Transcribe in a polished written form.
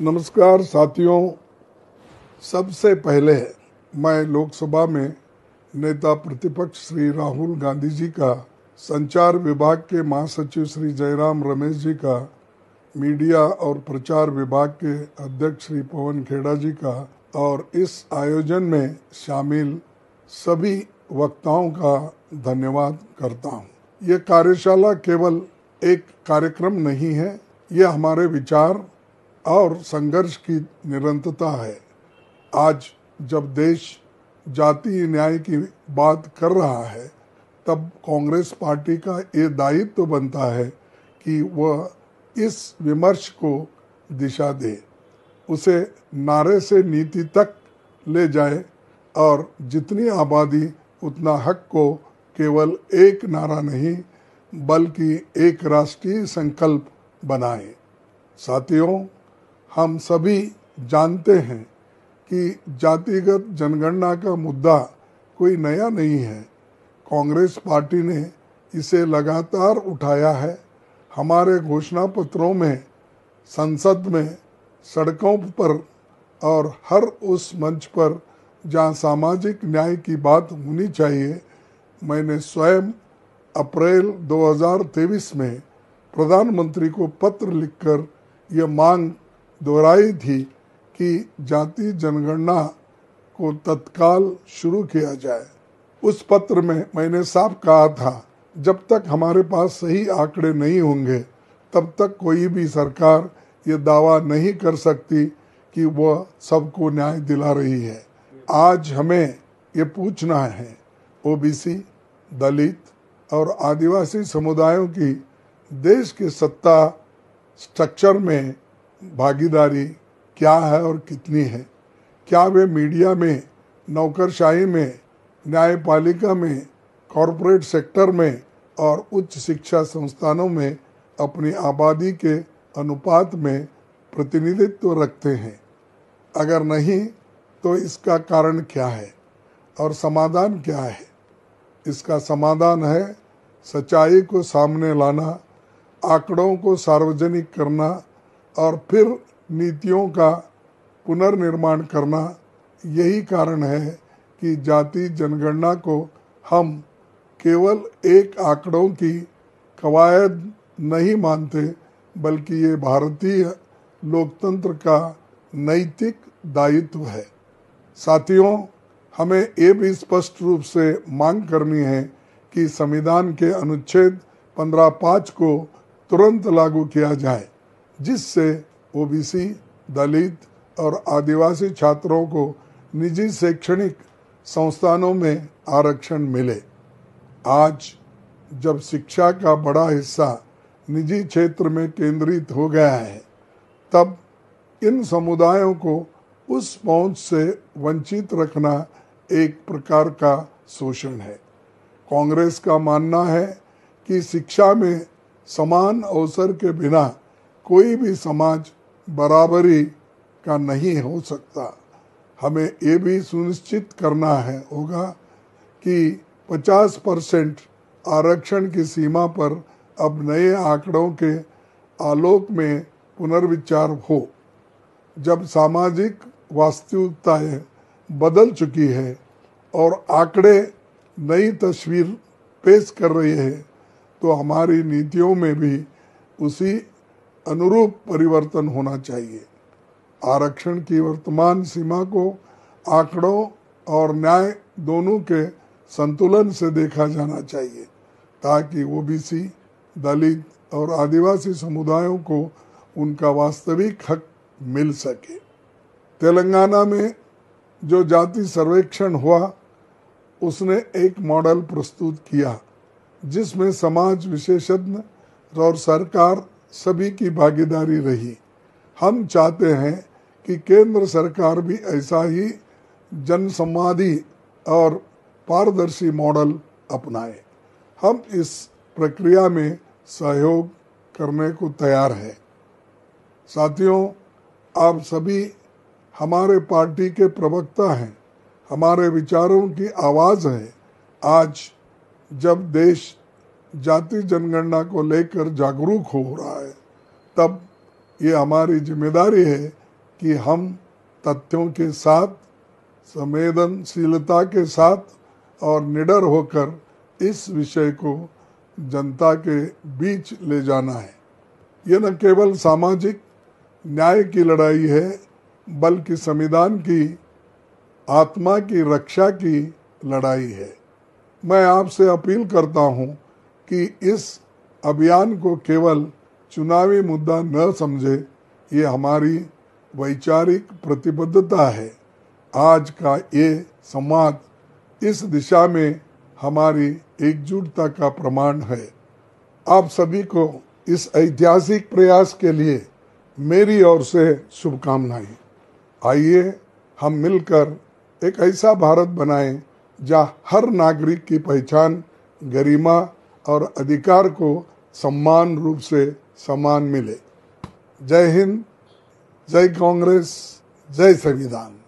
नमस्कार साथियों, सबसे पहले मैं लोकसभा में नेता प्रतिपक्ष श्री राहुल गांधी जी का, संचार विभाग के महासचिव श्री जयराम रमेश जी का, मीडिया और प्रचार विभाग के अध्यक्ष श्री पवन खेड़ा जी का और इस आयोजन में शामिल सभी वक्ताओं का धन्यवाद करता हूँ। ये कार्यशाला केवल एक कार्यक्रम नहीं है, ये हमारे विचार और संघर्ष की निरंतरता है। आज जब देश जातीय न्याय की बात कर रहा है, तब कांग्रेस पार्टी का ये दायित्व तो बनता है कि वह इस विमर्श को दिशा दे, उसे नारे से नीति तक ले जाए और जितनी आबादी उतना हक को केवल एक नारा नहीं बल्कि एक राष्ट्रीय संकल्प बनाए। साथियों, हम सभी जानते हैं कि जातिगत जनगणना का मुद्दा कोई नया नहीं है। कांग्रेस पार्टी ने इसे लगातार उठाया है। हमारे घोषणा पत्रों में, संसद में, सड़कों पर और हर उस मंच पर जहां सामाजिक न्याय की बात होनी चाहिए, मैंने स्वयं अप्रैल 2023 में प्रधानमंत्री को पत्र लिखकर यह मांग दोहराई थी कि जाति जनगणना को तत्काल शुरू किया जाए। उस पत्र में मैंने साफ कहा था, जब तक हमारे पास सही आंकड़े नहीं होंगे तब तक कोई भी सरकार ये दावा नहीं कर सकती कि वह सबको न्याय दिला रही है। आज हमें ये पूछना है, ओबीसी, दलित और आदिवासी समुदायों की देश के सत्ता स्ट्रक्चर में भागीदारी क्या है और कितनी है? क्या वे मीडिया में, नौकरशाही में, न्यायपालिका में, कॉरपोरेट सेक्टर में और उच्च शिक्षा संस्थानों में अपनी आबादी के अनुपात में प्रतिनिधित्व रखते हैं? अगर नहीं तो इसका कारण क्या है और समाधान क्या है? इसका समाधान है सच्चाई को सामने लाना, आंकड़ों को सार्वजनिक करना और फिर नीतियों का पुनर्निर्माण करना। यही कारण है कि जाति जनगणना को हम केवल एक आंकड़ों की कवायद नहीं मानते, बल्कि ये भारतीय लोकतंत्र का नैतिक दायित्व है। साथियों, हमें ये भी स्पष्ट रूप से मांग करनी है कि संविधान के अनुच्छेद 15(5) को तुरंत लागू किया जाए, जिससे ओबीसी, दलित और आदिवासी छात्रों को निजी शैक्षणिक संस्थानों में आरक्षण मिले। आज जब शिक्षा का बड़ा हिस्सा निजी क्षेत्र में केंद्रित हो गया है, तब इन समुदायों को उस पहुंच से वंचित रखना एक प्रकार का शोषण है। कांग्रेस का मानना है कि शिक्षा में समान अवसर के बिना कोई भी समाज बराबरी का नहीं हो सकता। हमें ये भी सुनिश्चित करना होगा कि 50% आरक्षण की सीमा पर अब नए आंकड़ों के आलोक में पुनर्विचार हो। जब सामाजिक वास्तविकताएं बदल चुकी है और आंकड़े नई तस्वीर पेश कर रहे हैं, तो हमारी नीतियों में भी उसी अनुरूप परिवर्तन होना चाहिए। आरक्षण की वर्तमान सीमा को आंकड़ों और न्याय दोनों के संतुलन से देखा जाना चाहिए, ताकि ओबीसी, दलित और आदिवासी समुदायों को उनका वास्तविक हक मिल सके। तेलंगाना में जो जाति सर्वेक्षण हुआ, उसने एक मॉडल प्रस्तुत किया जिसमें समाज विशेषज्ञ और सरकार सभी की भागीदारी रही। हम चाहते हैं कि केंद्र सरकार भी ऐसा ही जनसंवादी और पारदर्शी मॉडल अपनाए। हम इस प्रक्रिया में सहयोग करने को तैयार हैं। साथियों, आप सभी हमारे पार्टी के प्रवक्ता हैं, हमारे विचारों की आवाज़ हैं। आज जब देश जाति जनगणना को लेकर जागरूक हो रहा है, तब ये हमारी जिम्मेदारी है कि हम तथ्यों के साथ, संवेदनशीलता के साथ और निडर होकर इस विषय को जनता के बीच ले जाना है। यह न केवल सामाजिक न्याय की लड़ाई है, बल्कि संविधान की आत्मा की रक्षा की लड़ाई है। मैं आपसे अपील करता हूं कि इस अभियान को केवल चुनावी मुद्दा न समझे, ये हमारी वैचारिक प्रतिबद्धता है। आज का ये संवाद इस दिशा में हमारी एकजुटता का प्रमाण है। आप सभी को इस ऐतिहासिक प्रयास के लिए मेरी ओर से शुभकामनाएं। आइए हम मिलकर एक ऐसा भारत बनाएं जहां हर नागरिक की पहचान, गरिमा और अधिकार को समान रूप से समान मिले। जय हिंद, जय कांग्रेस, जय संविधान।